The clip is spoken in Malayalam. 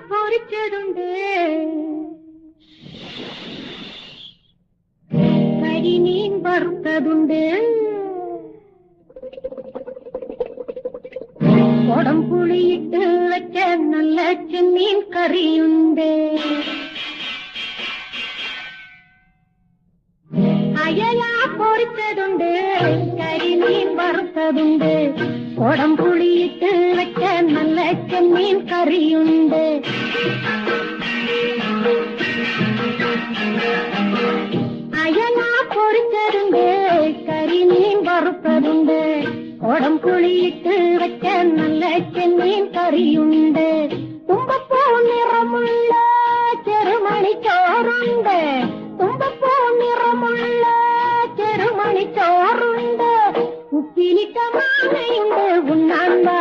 പൊരിച്ചതുണ്ട്, കരിമീൻ വറുത്തതുണ്ട്, കൊടംപുളിയിട്ട് വെച്ച നല്ല ചെമ്മീൻ കറിയുണ്ട്, അയല പൊരിച്ചതുണ്ട്, കരിമീൻ വറുത്തതുണ്ട്, കൊടംപുളിയിട്ട് വെച്ച നല്ല ചെമ്മീൻ കറിയുണ്ട്, അയല പൊരിച്ചതുണ്ട്, കരിമീൻ വറുത്തതുണ്ട്, കൊടംപുളിയിട്ട് വെച്ച നല്ല ചെമ്മീൻ കറിയുണ്ട്, തുമ്പപ്പൂ നിറമുള്ള ചെറുമണി ചോറുണ്ട്, തുമ്പപ്പൂ നിറമുള്ള ചെറുമണി ചോറുണ്ട്, ഉപ്പിലിട്ട മാങ്ങയുണ്ട്, ഉണ്ണാൻ വാ.